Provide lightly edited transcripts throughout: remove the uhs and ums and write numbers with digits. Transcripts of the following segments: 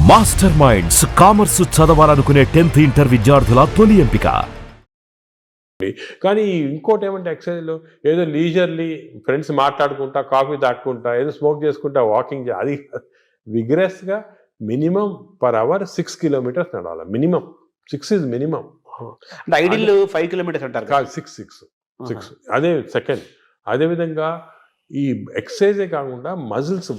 Master minds commerce చదవాలనుకునే 10th inter విద్యార్థుల తొలి ఎంపిక. కానీ ఇంకోటి ఏమంటే ఎక్సర్సైజ్లో ఏదో లీజర్లీ ఫ్రెండ్స్ మాట్లాడుకుంటా కాఫీ తాక్కుంటా ఏదో స్మోక్ చేసుకుంటా వాకింగ్ అది విగ్రెస్గా మినిమం పర్ అవర్ 6 kilometers నడవాలి. Minimum 6 is minimum. అంటే ఐడియల్ 5 kilometers అంటారు కాదు, 6 అదే సెకండ్. అదేవిధంగా ఈ ఎక్సర్సైజే కాకుండా మజిల్స్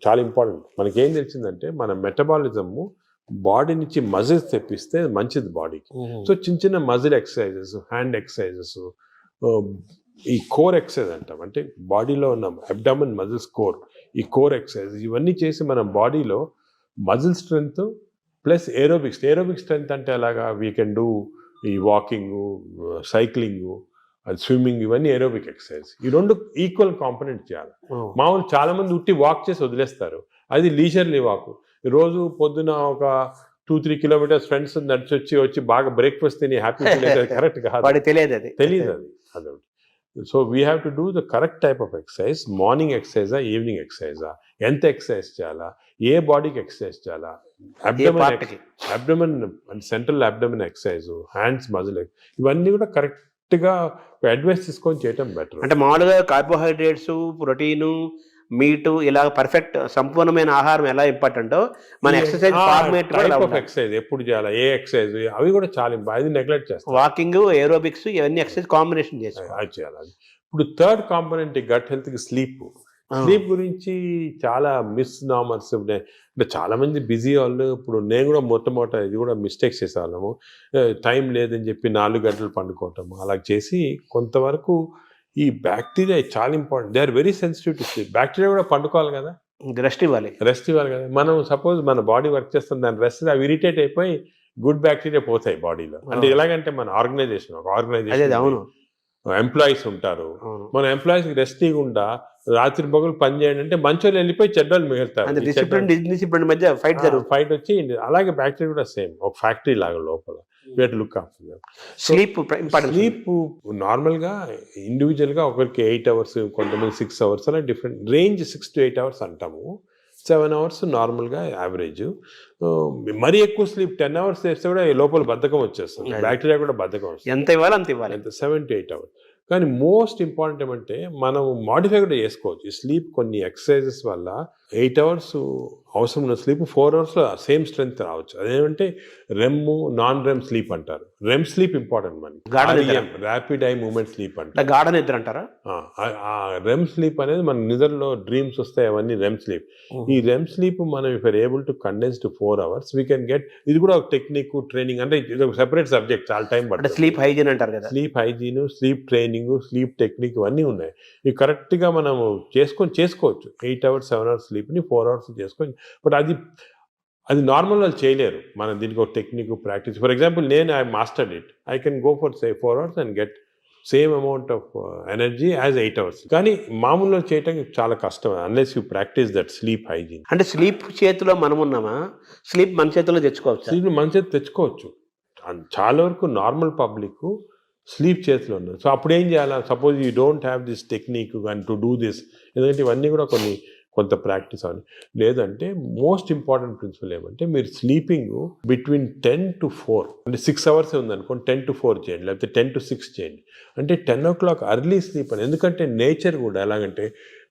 చాలా ఇంపార్టెంట్. మనకి ఏం తెలిసిందంటే మన మెటబాలిజము బాడీ నుంచి మజిల్స్ తెప్పిస్తే మంచిది బాడీకి. సో చిన్న చిన్న మజిల్ ఎక్సర్సైజెస్, హ్యాండ్ ఎక్సర్సైజెస్, ఈ కోర్ ఎక్సర్సైజ్ అంటాం, అంటే బాడీలో ఉన్న అబ్డామిన్ మజిల్స్ కోర్, ఈ కోర్ ఎక్సర్సైజ్ ఇవన్నీ చేసి మన బాడీలో muscle strength plus aerobics. Aerobic strength అంటే అలాగా వీ కెన్ డూ ఈ వాకింగ్, సైక్లింగ్, స్విమ్మింగ్, ఇవన్నీ ఏరోబిక్ ఎక్సర్సైజ్. ఈ రెండు ఈక్వల్ కాంపనెంట్ చేయాలి. మామూలు చాలా మంది ఉట్టి వాక్ చేసి వదిలేస్తారు, అది లీజర్లీ వాక్. రోజు పొద్దున ఒక 2-3 kilometers ఫ్రెండ్స్ నడిచి వచ్చి బాగా బ్రేక్ఫాస్ట్ తిని హ్యాపీ కరెక్ట్ కాదు, తెలియదు అది. So we have to do the correct type of exercise. Morning ఎక్సర్సైజా, ఈవినింగ్ ఎక్సర్సైజా, ఎంత ఎక్సర్సైజ్ చేయాలా, ఏ బాడీకి ఎక్సర్సైజ్ చేయాలా, abdomen and central abdomen exercise, hands muscle, ఇవన్నీ కూడా కరెక్ట్గా అడ్వైస్ తీసుకొని చేయటం బెటర్. అంటే మామూలుగా కార్బోహైడ్రేట్స్, ప్రోటీను, మీటు ఇలా పర్ఫెక్ట్ సంపూర్ణమైన ఆహారం ఎలా ఇంపార్టెంటో మన ఎక్సర్సైజ్ ఫార్మేట్ ఎక్సర్సైజ్ ఎప్పుడు చేయాలి, ఏ ఎక్సర్సైజ్, అవి కూడా చాలా అది నెగ్లెక్ట్ చేస్తాం. వాకింగ్, ఏరోబిక్స్, ఇవన్నీ ఎక్సర్సైజ్ కాంబినేషన్ చేయాలి. ఇప్పుడు థర్డ్ కాంపోనెంట్ గట్ హెల్త్ కి స్లీప్. స్లీప్ గురించి చాలా మిస్నామర్స్ అంటే చాలా మంది బిజీ వాళ్ళు. ఇప్పుడు నేను కూడా మొట్టమొదట ఇది కూడా మిస్టేక్స్ చేసేవాళ్ళము. టైం లేదని చెప్పి 4 గంటలు పండుకోవటము అలా చేసి కొంతవరకు ఈ బ్యాక్టీరియా చాలా important. They are very sensitive to sleep. Bacteria కూడా పండుకోవాలి కదా, రెస్ట్ ఇవ్వాలి కదా. మనం సపోజ్ మన బాడీ వర్క్ చేస్తుంది, దాని రెస్ట్ అవి ఇరిటేట్ అయిపోయి గుడ్ బ్యాక్టీరియా పోతాయి బాడీలో. అంటే ఎలాగంటే మన ఆర్గనైజేషన్ అవును ఎంప్లాయీస్ ఉంటారు, మన ఎంప్లాయీస్కి రెస్ట్ ఇవ్వకుండా రాత్రి పగలు పని చేయండి అంటే మంచోళ్ళు వెళ్ళిపోయి చెడ్డోళ్ళు మిగులుతారు. డిసిప్లిన్ మధ్య ఫైట్ వచ్చి అలాగే బ్యాక్టీరియా కూడా సేమ్ ఒక ఫ్యాక్టరీ లాగా లోపల. Look after sleep. స్లీప్ నార్మల్గా ఇండివిజువల్గా ఒకరికి 8 hours, కొంతమంది 6 hours, అలా డిఫరెంట్ రేంజ్. 6 to 8 hours అంటాము, 7 hours నార్మల్గా యావరేజ్. మరీ ఎక్కువ స్లీప్ 10 hours చేస్తే కూడా లోపల బద్ధకం వచ్చేస్తుంది, బ్యాక్టీరియా కూడా బద్ధకం వస్తుంది. ఎంత ఇవ్వాలి అంత ఇవ్వాలి, ఎంత 7 to 8 hours. కానీ మోస్ట్ ఇంపార్టెంట్ ఏమంటే మనం మాడిఫై కూడా చేసుకోవచ్చు ఈ స్లీప్. కొన్ని ఎక్సర్సైజెస్ వల్ల 8 hours అవసరం ఉన్న స్లీప్ 4 hours సేమ్ స్ట్రెంగ్త్ రావచ్చు. అదేమంటే రెమ్, నాన్ రెమ్ స్లీప్ అంటారు. రెమ్ స్లీప్ ఇంపార్టెంట్ మనకి, ర్యాపిడ్ ఐ మూవ్మెంట్ స్లీప్ అంటారు, గాఢ నిద్ర అంటారా. రెమ్ స్లీప్ అనేది మన నిద్రలో డ్రీమ్స్ వస్తాయి, అవన్నీ రెమ్ స్లీప్. ఈ రెమ్ స్లీప్ మనం if are able to condense to 4 hours we can get. ఇది కూడా ఒక టెక్నిక్, ట్రైనింగ్, అంటే ఇది ఒక సెపరేట్ సబ్జెక్ట్, చాలా టైం పడుతుంది. స్లీప్ హైజీన్ అంటారు కదా, sleep hygiene, sleep training, sleep technique, ఇవన్నీ ఉన్నాయి. ఇవి కరెక్ట్గా మనం చేసుకోవచ్చు. 8 hours 7 hours స్లీప్ని 4 hours చేసుకొని. బట్ అది నార్మల్ వాళ్ళు చేయలేరు. మనం దీనికి ఒక టెక్నిక్, ప్రాక్టీస్. ఫర్ ఎగ్జాంపుల్ నేను I mastered it, I can go for 4 hours and get same amount of energy as 8 hours. కానీ మామూలుగా చేయటం చాలా కష్టం unless you practice that sleep hygiene. అంటే స్లీప్ చేతిలో మనం ఉన్నామా, స్లీప్ మన చేతిలో తెచ్చుకోవచ్చు. స్లీప్ మన చేతి తెచ్చుకోవచ్చు. చాలా వరకు నార్మల్ పబ్లిక్ స్లీప్ చేతిలో ఉన్నారు. సో అప్పుడు ఏం చేయాలా, suppose you don't have this technique and to do this, ఎందుకంటే ఇవన్నీ కూడా కొంత ప్రాక్టీస్ అవ్వాలి. లేదంటే మోస్ట్ ఇంపార్టెంట్ ప్రిన్సిపల్ ఏమంటే మీరు స్లీపింగ్ బిట్వీన్ 10 to 4, అంటే 6 hours ఉందనుకోండి, 10 to 4 చేయండి, లేకపోతే 10 to 6 చేయండి. అంటే 10 o'clock అర్లీ స్లీప్ అని. ఎందుకంటే నేచర్ కూడా ఎలాగంటే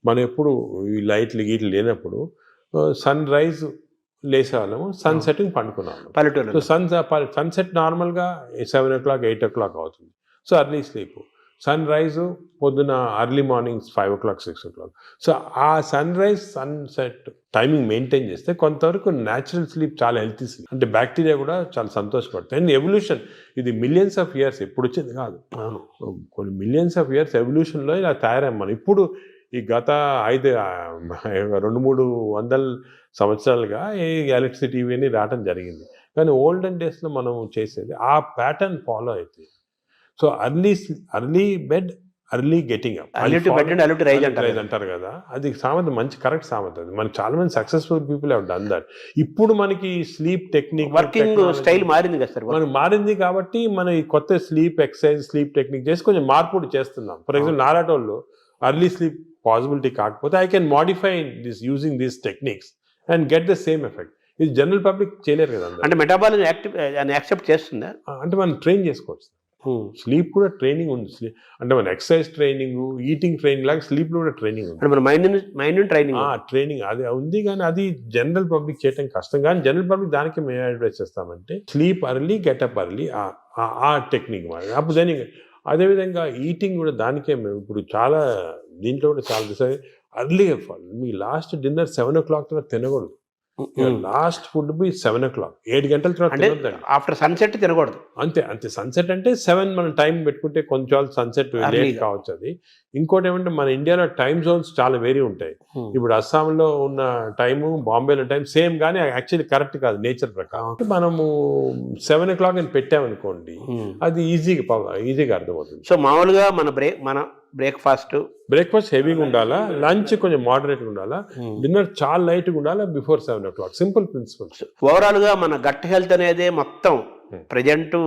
మనం ఎప్పుడు ఈ లైట్లు గీట్లు లేనప్పుడు సన్ రైజ్ లేసేవాళ్ళము, సన్ సెట్టింగ్ పండుకున్నాము పల్లెటూరు. సో సన్సెట్ నార్మల్గా 7 o'clock 8 o'clock అవుతుంది. So early sleep. Sunrise పొద్దున early morning 5 o'clock 6 o'clock. So ఆ sunrise sunset timing maintain చేస్తే కొంతవరకు న్యాచురల్ స్లీప్ చాలా హెల్తీ స్లీప్. అంటే బ్యాక్టీరియా కూడా చాలా సంతోషపడతాయి. అండ్ ఎవల్యూషన్ ఇది మిలియన్స్ ఆఫ్ ఇయర్స్ ఎప్పుడు వచ్చింది కాదు, కొన్ని మిలియన్స్ ఆఫ్ ఇయర్స్ ఎవల్యూషన్లో ఇలా తయారయ్యాం మనం. ఇప్పుడు ఈ గత 200-300 సంవత్సరాలుగా ఈ ఎలక్ట్రిసిటీ ఇవన్నీ రావడం జరిగింది. కానీ ఓల్డెన్ డేస్లో మనం చేసేది ఆ ప్యాటర్న్ ఫాలో అవుతుంది. So early bed, early getting up, rise అంటారు కదా, అది సామెత, మంచి కరెక్ట్ సామెత. అది మనకి చాలా మంది successful people have done that. ఇప్పుడు మనకి స్లీప్ టెక్నిక్, వర్కింగ్ స్టైల్ మారింది కదా సార్, మనకి మారింది కాబట్టి మనం ఈ కొత్త స్లీప్ ఎక్సర్సైజ్, స్లీప్ టెక్నిక్ చేసి కొంచెం మార్పు చేస్తున్నాం. ఫర్ ఎగ్జాంపుల్ నారాటోళ్ళు అర్లీ స్లీప్ పాసిబిలిటీ కాకపోతే I can modify this using these techniques and get the same effect. ఇది జనరల్ పబ్లిక్ చేయలేరు కదా అందరూ. అంటే మెటాబాలిజం యాక్సెప్ట్ చేస్తుందా? అంటే మనం ట్రైన్ చేసుకోవచ్చు. స్లీప్ కూడా ట్రైనింగ్ ఉంది. అంటే మన ఎక్సర్సైజ్ ట్రైనింగ్, ఈటింగ్ ట్రైనింగ్ లాగా స్లీప్ లో కూడా ట్రైనింగ్ ఉంది. అంటే మన మైండ్ ట్రైనింగ్ ట్రైనింగ్ అది ఉంది, కానీ అది జనరల్ పబ్లిక్ చేయడం కష్టం. కానీ జనరల్ పబ్లిక్ దానికి మేము అడ్వైస్ చేస్తామంటే స్లీప్ అర్లీ, గెటప్ అర్లీ, ఆ టెక్నిక్ మరి. అప్పుడు దానికి అదేవిధంగా ఈటింగ్ కూడా దానికే మేము ఇప్పుడు చాలా దీంట్లో కూడా చాలా అర్లీగా మీ లాస్ట్ డిన్నర్ 7 o'clock తర్వాత తినకూడదు. లాస్ట్ ఫుడ్ బి 7 o'clock, 7 గంటల తర్వాత తినొద్దండి. ఆఫ్టర్ సన్సెట్ తినకూడదు. అంతే సన్సెట్ అంటే 7 మనం టైం పెట్టుకుంటే కొంచెం సన్సెట్ లేట్ కావచ్చు. అది ఇంకోటి ఏమంటే మన ఇండియాలో టైం జోన్స్ చాలా వేరీ ఉంటాయి. ఇప్పుడు అస్సాంలో ఉన్న టైము, బాంబేలో టైం సేమ్, కానీ యాక్చువల్లీ కరెక్ట్ కాదు నేచర్ ప్రకారం. మనము 7 o'clock అని పెట్టామనుకోండి, అది ఈజీగా అర్థమవుతుంది. సో మామూలుగా మన బ్రేక్ఫాస్ట్ హెవీగా ఉండాలా, లంచ్ కొంచెం మోడరేట్గా ఉండాలా, డిన్నర్ చాలా లైట్గా ఉండాలా before 7 o'clock. Simple principles. Overall గా మన గట్ హెల్త్ అనేది మొత్తం present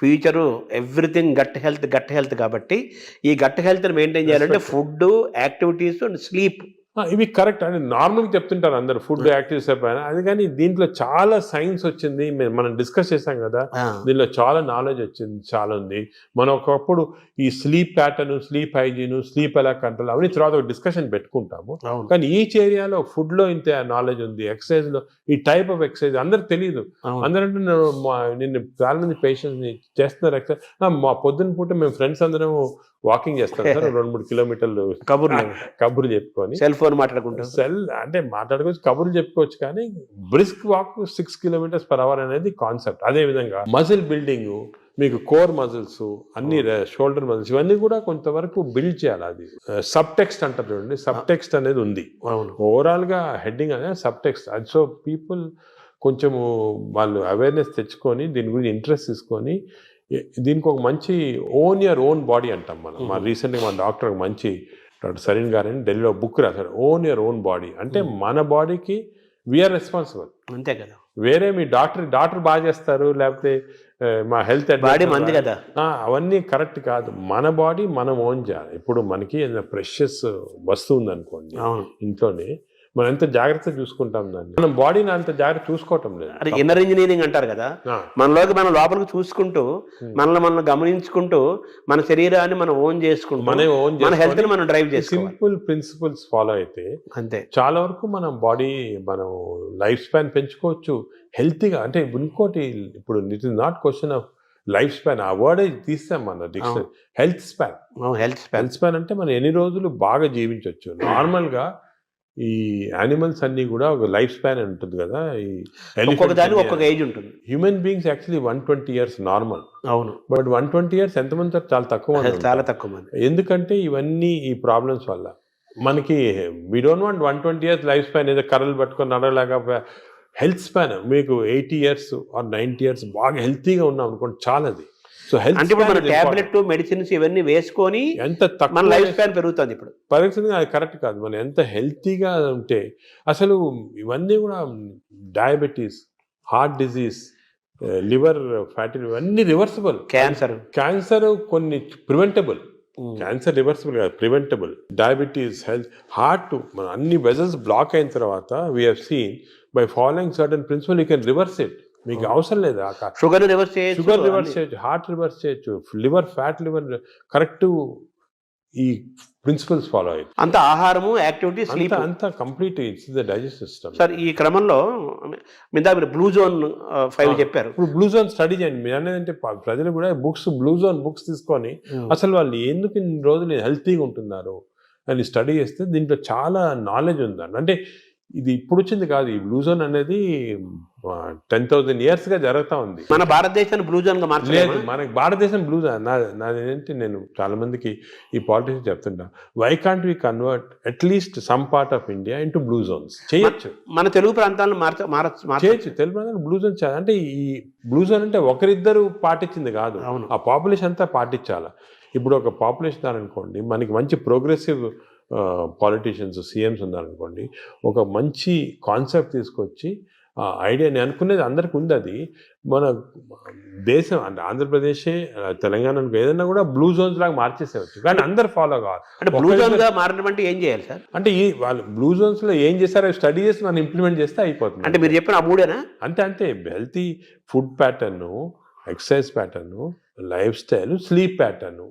future everything gut health కాబట్టి ఈ గట్ హెల్త్ మెయింటైన్ చేయాలంటే ఫుడ్, యాక్టివిటీస్ అండ్ స్లీప్ ఇవి కరెక్ట్ అని నార్మల్గా చెప్తుంటారు అందరు, ఫుడ్ యాక్టివిటీస్ అయిపోయినా. అది కానీ దీంట్లో చాలా సైన్స్ వచ్చింది, మనం డిస్కస్ చేసాం కదా, దీనిలో చాలా నాలెడ్జ్ వచ్చింది, చాలా ఉంది. మనం ఒకప్పుడు ఈ sleep pattern, sleep hygiene, sleep ఎలా కంట్రోల్ అవన్నీ తర్వాత ఒక డిస్కషన్ పెట్టుకుంటాము. కానీ ఈచ్ ఏరియాలో ఫుడ్ లో ఇంత నాలెడ్జ్ ఉంది, ఎక్సర్సైజ్ లో ఈ టైప్ ఆఫ్ ఎక్సర్సైజ్ అందరికి తెలియదు. అందరంటే నిన్ను చాలా మంది పేషెంట్స్ ని చేస్తున్నారు ఎక్సర్సైజ్. మా పొద్దున్న పూట మేము ఫ్రెండ్స్ అందరం వాకింగ్ చేస్తాం సార్, 2-3 కిలోమీటర్లు కబుర్లు చెప్పుకొని, సెల్ ఫోన్ మాట్లాడుకుంటాం. అంటే మాట్లాడుకోవచ్చు, కబుర్లు చెప్పుకోవచ్చు, కానీ బ్రిస్క్ వాక్ 6 km/h అనేది కాన్సెప్ట్. అదే విధంగా మజిల్ బిల్డింగ్, మీకు కోర్ మజిల్స్ అన్ని, షోల్డర్ మజిల్స్, ఇవన్నీ కూడా కొంతవరకు బిల్డ్ చేయాలి. అది సబ్ టెక్స్ట్ అంటారు చూడండి, సబ్ టెక్స్ట్ అనేది ఉంది. ఓవరాల్ గా హెడ్డింగ్ అనేది సబ్ టెక్స్ట్. అది సో పీపుల్ కొంచెము వాళ్ళు అవేర్నెస్ తెచ్చుకొని దీని గురించి ఇంట్రెస్ట్ తీసుకొని దీనికి ఒక మంచి ఓన్ యువర్ ఓన్ బాడీ అంటాం మనం. మా రీసెంట్గా మా డాక్టర్ మంచి డాక్టర్ సరీన్ గారు అని ఢిల్లీలో బుక్ రాశారు, ఓన్ యువర్ ఓన్ బాడీ. అంటే మన బాడీకి వీఆర్ రెస్పాన్సిబుల్, అంతే కదా. వేరే మీ డాక్టర్ బాగా చేస్తారు, లేకపోతే మా హెల్త్ బాడీ మంది కదా, అవన్నీ కరెక్ట్ కాదు. మన బాడీ మనం ఓన్ చేయాలి. ఇప్పుడు మనకి ఏదైనా ప్రెషియస్ వస్తువు ఉందనుకోండి ఇంట్లోనే, మనం ఎంత జాగ్రత్త చూసుకుంటాం దాన్ని, మనం బాడీని అంత జాగ్రత్త చూసుకోవటం లేదు. అది ఇన్నర్ ఇంజనీరింగ్ అంటారు కదా, మనలోకి మనం లోపలికి చూసుకుంటూ, మనల్ని గమనించుకుంటూ, మన శరీరాన్ని మనం ఓన్ చేసుకుంటూ, మన హెల్త్ ని మనం డ్రైవ్ చేసి సింపుల్ ప్రిన్సిపల్స్ ఫాలో అయితే అంతే చాలా వరకు మనం బాడీ, మనం లైఫ్ స్పాన్ పెంచుకోవచ్చు హెల్తీగా. అంటే ఇంకోటి, ఇప్పుడు it is not question of life span, ఆ వర్డ్ తీస్తాం మన డిక్షనరీ. హెల్త్ స్పాన్ అంటే మనం ఎన్ని రోజులు బాగా జీవించవచ్చు. నార్మల్గా ఈ యానిమల్స్ అన్ని కూడా ఒక లైఫ్ స్పాన్ ఉంటుంది కదా, ఒక్కొక్క ఏజ్ ఉంటుంది. Human beings actually 120 years normal. అవును, బట్ 120 years ఎంతమంది చాలా తక్కువ మంది. ఎందుకంటే ఇవన్నీ ఈ ప్రాబ్లమ్స్ వల్ల మనకి we don't want 120 years life span, ఏదో కర్రలు పట్టుకొని నడవలేక. హెల్త్ స్పాన్ మీకు 80 years or 90 years బాగా హెల్తీగా ఉన్నాం అనుకోండి, చాలా అది. సో హెల్త్ అంటే మన టాబ్లెట్, మెడిసిన్స్ ఇవన్నీ వేసుకొని ఎంత తక్కువ లైఫ్ స్పాన్ పెరుగుతుంది. ఇప్పుడు పరిస్థితి అది కరెక్ట్ కాదు. మనం ఎంత హెల్తీగా ఉంటే, అసలు ఇవన్నీ కూడా diabetes, heart disease, liver fatty, ఇవన్నీ రివర్సిబుల్. క్యాన్సర్ కొన్ని ప్రివెంటబుల్, క్యాన్సర్ రివర్సిబుల్ కాదు, ప్రివెంటబుల్. డయాబెటీస్, హెల్త్, హార్ట్, మన అన్ని వెజల్స్ బ్లాక్ అయిన తర్వాత we have seen by following certain principal you can reverse it. మీకు అవసరం లేదు, షుగర్ రివర్స్ చేయొచ్చు, హార్ట్ రివర్స్ చేయొచ్చు, లివర్ ఫ్యాట్, లివర్ కరెక్ట్. ఈ ప్రిన్సిపల్స్ ఫాలో అయ్యి అంత ఆహారము, యాక్టివిటీ, స్లీప్ అంతా complete it's the digestive system. Sir ఈ క్రమంలో మీరు బ్లూ జోన్ 5 చెప్పారు. ఇప్పుడు బ్లూ జోన్ స్టడీ చేయండి. మీరు అనేదంటే ప్రజలు కూడా బ్లూ జోన్ బుక్స్ తీసుకొని అసలు వాళ్ళు ఎందుకు ఇన్ని రోజులు హెల్తీగా ఉంటున్నారు అని స్టడీ చేస్తే దీంట్లో చాలా నాలెడ్జ్ ఉందండి. అంటే ఇది ఇప్పుడు వచ్చింది కాదు, ఈ బ్లూ జోన్ అనేది 10,000 years గా జరుగుతూ ఉంది. మన భారతదేశాన్ని బ్లూ జోన్ గా మార్చలేదు. మనకి భారతదేశం బ్లూ జోన్. నాదేంటి, నేను చాలా మందికి ఈ పాలిటిక్స్ చెప్తుంటా, why can't we convert at least some part of India into blue zones? చేయొచ్చు. మన తెలుగు ప్రాంతాలను చేయొచ్చు. తెలుగు ప్రాంతాలను బ్లూ జోన్ చేయాలి. అంటే ఈ బ్లూ జోన్ అంటే ఒకరిద్దరు పాటించింది కాదు, ఆ పాపులేషన్ అంతా పాటించాలి. ఇప్పుడు ఒక పాపులేషన్ అనుకోండి, మనకి మంచి ప్రోగ్రెసివ్ పాలిటీషియన్స్, సీఎంస్ ఉన్నారనుకోండి, ఒక మంచి కాన్సెప్ట్ తీసుకొచ్చి ఐడియా నేను అనుకునేది అందరికి ఉంది. అది మన దేశం అంటే ఆంధ్రప్రదేశే తెలంగాణ ఏదైనా కూడా బ్లూ జోన్స్ లాగా మార్చేసేవచ్చు, కానీ అందరు ఫాలో కావాలి. అంటే బ్లూ జోన్గా మారడం అంటే ఏం చేయాలి సార్? అంటే ఈ వాళ్ళు బ్లూ జోన్స్లో ఏం చేస్తారో స్టడీ చేసి మనం ఇంప్లిమెంట్ చేస్తే అయిపోతుంది. అంటే మీరు చెప్పిన ఆ మూడేనా? అంతే healthy food pattern, exercise pattern, life style, sleep pattern.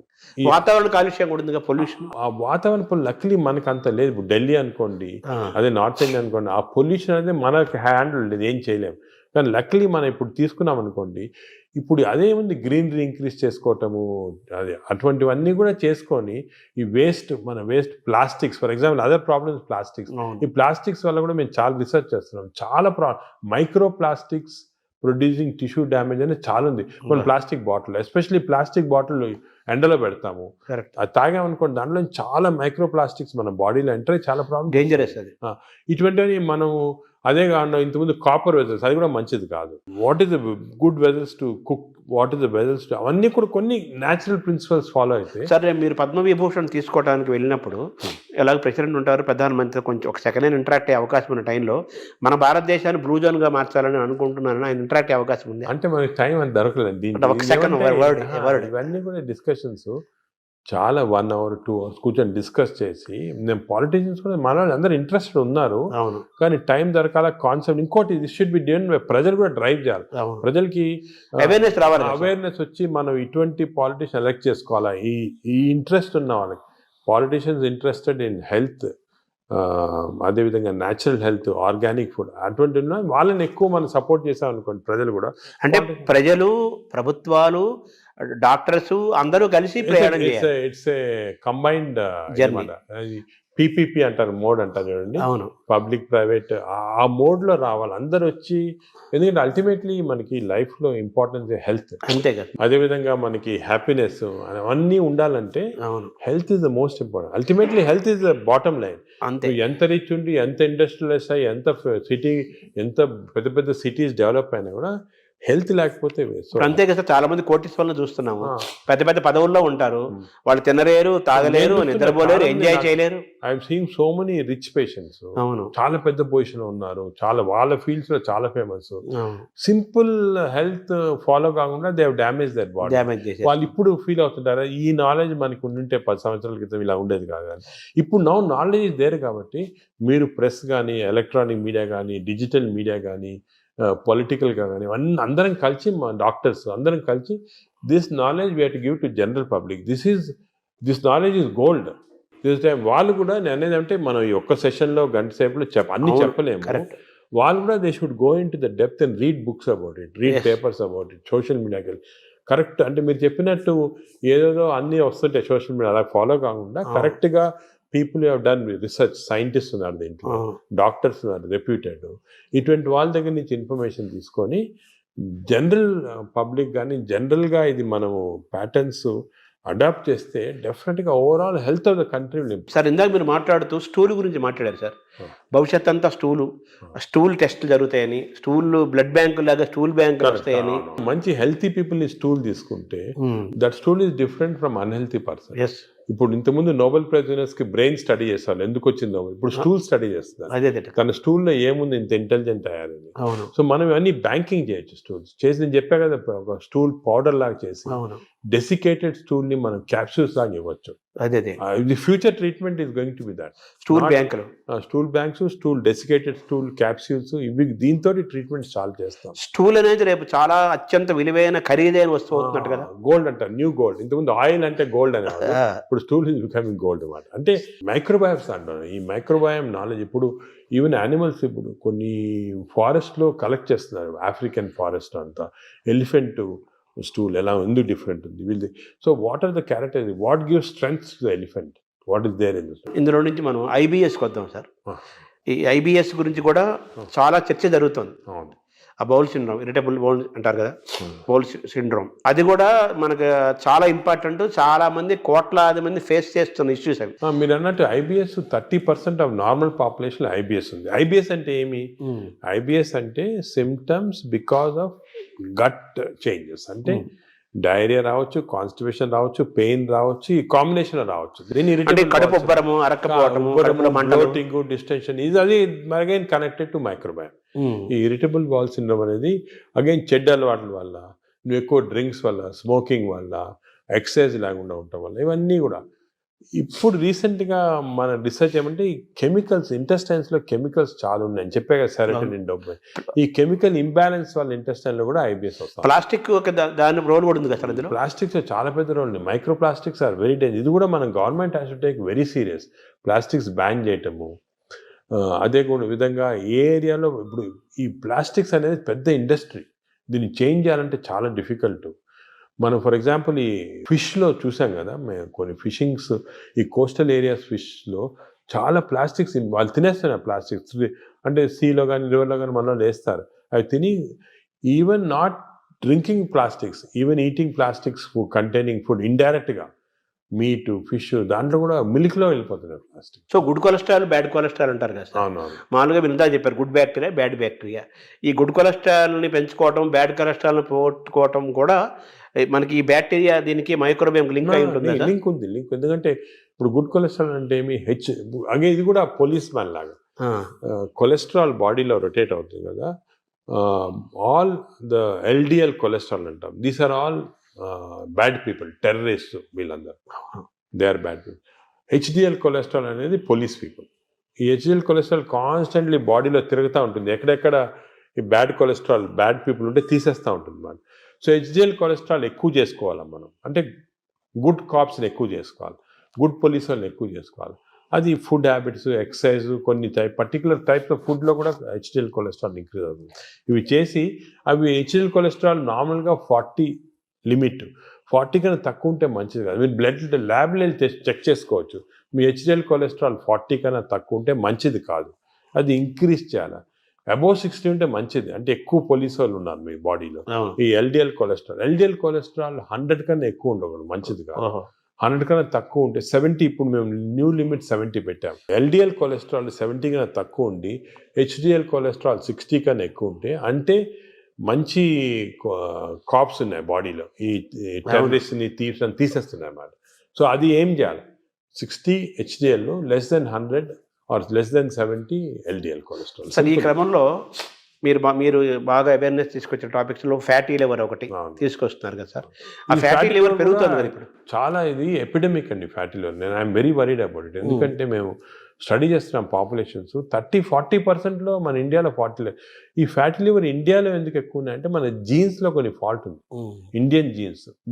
వాతావరణ కాలుష్యం కూడా ఉంది, పొల్యూషన్. ఆ వాతావరణ లక్లీ మనకు అంత లేదు. ఇప్పుడు ఢిల్లీ అనుకోండి, అదే నార్త్ ఇండియా అనుకోండి, ఆ పొల్యూషన్ అనేది మనకి హ్యాండిల్ లేదు, ఏం చేయలేము. కానీ లక్లీ మనం ఇప్పుడు తీసుకున్నాం అనుకోండి, ఇప్పుడు అదేముంది గ్రీనరీ ఇంక్రీజ్ చేసుకోవటము, అదే అటువంటివన్నీ కూడా చేసుకొని ఈ మన waste plastics, for example other problems plastics. ఈ ప్లాస్టిక్స్ వల్ల కూడా మేము చాలా రీసెర్చ్ చేస్తున్నాం. చాలా micro plastics producing tissue damage అనేది చాలా ఉంది. కొన్ని plastic bottle, especially plastic bottle ఎండలో పెడతాము, అది తాగామనుకోండి దాంట్లో చాలా మైక్రో ప్లాస్టిక్స్ మన బాడీలో ఎంటర్ అయ్యి చాలా ప్రాబ్లమ్, డేంజరస్ అది. ఇటువంటివి మనం అదే కాకుండా ఇంతకుముందు కాపర్ వెజల్స్, అది కూడా మంచిది కాదు. What is the good vessels to cook, what is the vessels to, అవన్నీ కూడా కొన్ని న్యాచురల్ ప్రిన్సిపల్స్ ఫాలో అయితే. సరే, మీరు పద్మవిభూషణ్ తీసుకోవడానికి వెళ్ళినప్పుడు ఎలాగో ప్రెసిడెంట్ ఉంటారు, ప్రధానమంత్రి కొంచెం ఒక సెకండ్ హ్యాండ్ ఇంటరాక్ట్ అయ్యే అవకాశం ఉన్న టైంలో మన భారతదేశాన్ని బ్లూ జోన్గా మార్చాలని అనుకుంటున్నాను, ఆయన ఇంటరాక్ట్ అయ్యే అవకాశం ఉంది? అంటే మనకి టైం అని దొరకలేదు దీనికి. ఒక సెకండ్ వర్డ్, ఇవన్నీ కూడా డిస్కషన్స్ చాలా 1 hour 2 hours కూర్చొని డిస్కస్ చేసి, నేను పాలిటీషియన్స్ కూడా మన అందరూ ఇంట్రెస్టెడ్ ఉన్నారు, కానీ టైం దొరకాల కాన్సెప్ట్. ఇంకోటి ఇది షుడ్ బి డన్ బై ప్రజలు కూడా డ్రైవ్ చేయాలి, ప్రజలకి అవేర్నెస్ రావాలి, అవేర్నెస్ వచ్చి మనం ఇటువంటి పాలిటీషియన్ ఎలక్ట్ చేసుకోవాలా. ఈ ఇంట్రెస్ట్ ఉన్న వాళ్ళకి, పాలిటీషియన్స్ ఇంట్రెస్టెడ్ ఇన్ హెల్త్, అదేవిధంగా న్యాచురల్ హెల్త్, ఆర్గానిక్ ఫుడ్, అటువంటి వాళ్ళని ఎక్కువ మనం సపోర్ట్ చేసాం అనుకోండి, ప్రజలు కూడా. అంటే ప్రజలు, ప్రభుత్వాలు, డాక్టర్స్ అందరూ కలిసి ప్రయాణం చేయాలి. It's a combined journey. PPP అంటారు, మోడ్ అంటారు చూడండి, అవును, పబ్లిక్ ప్రైవేట్, ఆ మోడ్లో రావాలి అందరు వచ్చి. ఎందుకంటే అల్టిమేట్లీ మనకి లైఫ్లో ఇంపార్టెన్స్ హెల్త్, అంతే కదా. అదేవిధంగా మనకి హ్యాపీనెస్ అవన్నీ ఉండాలంటే health is the most important. Ultimately health is the bottom line. అంతే, ఎంత రిచ్ ఉండి, ఎంత ఇండస్ట్రియలైజ్ అయ్యి, ఎంత సిటీ, ఎంత పెద్ద పెద్ద సిటీస్ డెవలప్ అయినా కూడా హెల్త్ లేకపోతే అంతే కదా. చాలా మంది కోటీశ్వరులను చూస్తున్నాము, పెద్ద పెద్ద పదవుల్లో ఉంటారు, వాళ్ళు తినలేరు, తాగలేరు, నిద్రపోలేరు, ఎంజాయ్ చేయలేరు. I'm seeing so many rich patients, చాలా పెద్ద పొజిషన్ ఉన్నారు, చాలా వాళ్ళ ఫీల్డ్స్ లో చాలా ఫేమస్. సింపుల్ హెల్త్ ఫాలో కాకుండా they have damage their body. వాళ్ళు ఇప్పుడు ఫీల్ అవుతుంటారా, ఈ నాలెడ్జ్ మనకు ఉంటే 10 సంవత్సరాల క్రితం ఇలా ఉండేది కాదు. కానీ ఇప్పుడు నాలెడ్జ్ ఇస్ దేర్ కాబట్టి మీరు ప్రెస్ కానీ, ఎలక్ట్రానిక్ మీడియా కానీ, డిజిటల్ మీడియా కానీ, పొలిటికల్గా కానీ, అన్నీ అందరం కలిసి, మా డాక్టర్స్ అందరం కలిసి, this knowledge we have to give to general public. This knowledge is gold. This time వాళ్ళు కూడా నేను అనేది అంటే, మనం ఈ ఒక్క సెషన్లో గంట సేపులో అన్నీ చెప్పలేము. వాళ్ళు కూడా they should go in to the depth and read books about it, read papers about it, social మీడియాకి కరెక్ట్. అంటే మీరు చెప్పినట్టు ఏదేదో అన్నీ వస్తుంటాయి సోషల్ మీడియా, అలా ఫాలో కాకుండా కరెక్ట్గా people have done research, scientist ఉన్నారు దీంట్లో, డాక్టర్స్ ఉన్నారు రెప్యూటెడ్, ఇటువంటి వాళ్ళ దగ్గర నుంచి ఇన్ఫర్మేషన్ తీసుకొని జనరల్ పబ్లిక్ కానీ జనరల్గా ఇది మనము ప్యాటర్న్స్ అడాప్ట్ చేస్తే డెఫినెట్గా overall health of the country. Sir, ఇందాక మీరు మాట్లాడుతూ స్టూల్ గురించి మాట్లాడారు సార్. భవిష్యత్ అంతా స్టూల్ టెస్ట్లు జరుగుతాయని, బ్లడ్ బ్యాంకు లాగా స్టూల్ బ్యాంకులు వస్తాయని. మంచి హెల్తీ పీపుల్ని స్టూల్ తీసుకుంటే that stool is different from unhealthy person. ఇప్పుడు ఇంతకుముందు నోబెల్ ప్రైజ్ విన్నర్స్ కి బ్రెయిన్ స్టడీ చేస్తారు, ఎందుకు వచ్చిందో. ఇప్పుడు స్టూల్ స్టడీ చేస్తున్నారు, తన స్టూల్లో ఏముంది ఇంత ఇంటెలిజెంట్ అయ్యారని. సో మనం ఇవన్నీ బ్యాంకింగ్ చేయొచ్చు. స్టూల్స్ చేసి నేను చెప్పా కదా, ఒక స్టూల్ పౌడర్ లాగా చేసి డెసికేటెడ్ స్టూల్ ని మనం క్యాప్సూల్స్ లాగా ఇవ్వచ్చు. The future treatment is going to be that. Stool banks, stool desiccated stool capsules, ఇవి దీంతో ట్రీట్మెంట్ స్టార్ట్ చేస్తాం. స్టూల్ అనేది రేపు చాలా అత్యంత విలువైన ఖరీదైన వస్తువు అవుతున్నట్టు కదా. గోల్డ్ అంటారు, న్యూ గోల్డ్. ఇంతకుముందు ఆయిల్ అంటే గోల్డ్ అనేవాడు, ఇప్పుడు స్టూల్ ఈజ్ బికమింగ్ గోల్డ్ అన్నమాట. అంటే మైక్రోబయామ్స్ అంటారు. ఈ మైక్రోబయామ్ నాలెడ్జ్ ఇప్పుడు ఈవెన్ యానిమల్స్, ఇప్పుడు కొన్ని ఫారెస్ట్లో కలెక్ట్ చేస్తున్నారు, ఆఫ్రికన్ ఫారెస్ట్ అంతా, ఎలిఫెంట్ స్టూల్ ఎలా ఎందుకు డిఫరెంట్ ఉంది వీళ్ళది. So what are the character, what give strength to the elephant, what is there in this. ఇందులో నుంచి మనం IBSకి వద్దాం సార్. ఈ IBS గురించి కూడా చాలా చర్చ జరుగుతుంది. ఆ బౌల్ సిండ్రోమ్, ఇరిటబుల్ బౌల్ అంటారు కదా, బౌల్ సిండ్రోమ్, అది కూడా మనకు చాలా ఇంపార్టెంట్. చాలా మంది, కోట్లాది మంది ఫేస్ చేస్తున్న ఇష్యూస్ అవి. మీరు అన్నట్టు IBS 30% of normal population IBS ఉంది. IBS అంటే ఏమి? IBS అంటే symptoms because of gut changes. అంటే డైరియా రావచ్చు, కాన్స్టిపేషన్ రావచ్చు, పెయిన్ రావచ్చు, ఈ కాంబినేషన్ రావచ్చు. దీని అంటే కడుపు ఉబ్బరము, అరక్కపోవటము, కడుపులో మంటలు, బ్లోటింగ్, డిస్టెన్షన్, ఇది అది అగైన్ కనెక్టెడ్ టు మైక్రోబయామ్. ఈ ఇరిటబుల్ బౌల్ సిండ్రోమ్ అనేది అగైన్ చెడ్డ అలవాట్ల వల్ల, నువ్వు ఎక్కువ డ్రింక్స్ వల్ల, స్మోకింగ్ వల్ల, ఎక్సర్సైజ్ లేకుండా ఉండటం వల్ల, ఇవన్నీ కూడా. ఇప్పుడు రీసెంట్గా మన రీసెర్చ్ ఏమంటే ఈ కెమికల్స్, ఇంటెస్టైన్స్లో కెమికల్స్ చాలా ఉన్నాయని చెప్పే కదా, సెరోటోనిన్, డోపమైన్. ఈ కెమికల్ ఇంబ్యాలెన్స్ వల్ల ఇంటెస్టైన్లో కూడా ఐబిఎస్ వస్తుంది. ప్లాస్టిక్ దాని రోల్ కూడా ఉంది కదా సార్ ఇందులో? ప్లాస్టిక్స్ చాలా పెద్ద రోల్ ఉంది. Micro plastics are very danger. ఇది కూడా మన government has to take very serious. Plastics ban చేయటము, అదే కూడా విధంగా ఏ ఏరియాలో ఇప్పుడు ఈ ప్లాస్టిక్స్ అనేది పెద్ద ఇండస్ట్రీ. దీన్ని చేంజ్ చేయాలంటే చాలా డిఫికల్ట్. మనం ఫర్ ఎగ్జాంపుల్ ఈ ఫిష్లో చూసాం కదా, మేము కొన్ని ఫిషింగ్స్, ఈ కోస్టల్ ఏరియాస్ ఫిష్లో చాలా ప్లాస్టిక్స్ వాళ్ళు తినేస్తున్నారు. ప్లాస్టిక్స్ అంటే సీలో కానీ రివర్లో కానీ మనలో వేస్తారు. అవి తిని even not drinking plastics, even eating plastics containing food ఇండైరెక్ట్గా, మీట్, ఫిష్, దాంట్లో కూడా మిల్క్లో వెళ్ళిపోతున్నారు plastic. So good cholesterol, bad cholesterol అంటారు కదా సార్. అవునవును. మామూలుగా మీరు ఇందా చెప్పారు గుడ్ బ్యాక్టీరియా, బ్యాడ్ బ్యాక్టీరియా. ఈ గుడ్ కొలెస్ట్రాల్ని పెంచుకోవటం, బ్యాడ్ కొలెస్ట్రాల్ని పోగొట్టుకోవటం కూడా మనకి ఈ బ్యాక్టీరియా దీనికి మైక్రోబియం లింక్ అయి ఉంటుంది. లింక్ ఉంది, లింక్. ఎందుకంటే ఇప్పుడు గుడ్ కొలెస్ట్రాల్ అంటే ఏమి అగే ఇది కూడా పోలీస్ మ్యాన్ లాగా. కొలెస్ట్రాల్ బాడీలో రొటేట్ అవుతుంది కదా, ఆల్ ద ఎల్డిఎల్ కొలెస్ట్రాల్ అంటాం. These are all bad people, terrorist, వీళ్ళందరూ they are bad people. HDL cholesterol అనేది పోలీస్ పీపుల్. ఈ హెచ్డిఎల్ కొలెస్ట్రాల్ కాన్స్టెంట్లీ బాడీలో తిరుగుతూ ఉంటుంది. ఎక్కడెక్కడ ఈ బ్యాడ్ కొలెస్ట్రాల్, బ్యాడ్ పీపుల్ ఉంటే తీసేస్తూ ఉంటుంది మనం. సో హెచ్డిఎల్ కొలెస్ట్రాల్ ఎక్కువ చేసుకోవాలి మనం, అంటే గుడ్ కాప్స్ని ఎక్కువ చేసుకోవాలి, గుడ్ పోలీస్ వాళ్ళని ఎక్కువ చేసుకోవాలి. అది ఫుడ్ హ్యాబిట్స్, ఎక్సర్సైజ్, కొన్ని పర్టికులర్ టైప్స్ ఆఫ్ ఫుడ్లో కూడా హెచ్డిఎల్ కొలెస్ట్రాల్ ఇంక్రీజ్ అవుతుంది. ఇవి చేసి అవి హెచ్డిఎల్ కొలెస్ట్రాల్ నార్మల్గా 40 లిమిట్, 40 కన్నా తక్కువ ఉంటే మంచిది కాదు. మీరు బ్లడ్ ల్యాబ్లో చెక్ చేసుకోవచ్చు. మీ హెచ్డిఎల్ కొలెస్ట్రాల్ 40 కన్నా తక్కువ ఉంటే మంచిది కాదు, అది ఇంక్రీజ్ చేయాలి. అబోవ్ 60 ఉంటే మంచిది, అంటే ఎక్కువ పోలీస్ వాళ్ళు ఉన్నారు మీ బాడీలో. ఈ ఎల్డిఎల్ కొలెస్ట్రాల్ 100 కన్నా ఎక్కువ ఉండకూడదు, మంచిది కాదు. 100 కన్నా తక్కువ ఉంటే 70, ఇప్పుడు మేము న్యూ లిమిట్ 70 పెట్టాం. ఎల్డిఎల్ కొలెస్ట్రాల్ 70 కన్నా తక్కువ ఉండి హెచ్డిఎల్ కొలెస్ట్రాల్ 60 కన్నా ఎక్కువ ఉంటే అంటే మంచి కాప్స్ ఉన్నాయి బాడీలో, ఈ టెర్రరిస్ట్ని, థీవ్స్ అని తీసేస్తున్నాయి అన్నమాట. సో అది ఏం చేయాలి, 60 HDL, less than 100 or less than 70 LDL cholesterol. Sir ఈ క్రమంలో మీరు బాగా అవేర్నెస్ తీసుకొచ్చిన టాపిక్స్లో ఫ్యాటీ లివర్ ఒకటి తీసుకొస్తున్నారు కదా సార్. ఆ ఫ్యాటీ లివర్ పెరుగుతుంది కదా ఇప్పుడు చాలా. ఇది ఎపిడమిక్ అండి ఫ్యాటీ లివర్. నేను I'm very worried about it. ఎందుకంటే మేము స్టడీ చేస్తున్నాం పాపులేషన్స్ 30-40%లో మన ఇండియాలో ఈ ఫ్యాటీ లివర్ ఇండియాలో ఎందుకు ఎక్కువ ఉన్నాయంటే మన జీన్స్లో కొన్ని ఫాల్ట్ ఉంది, ఇండియన్ జీన్స్.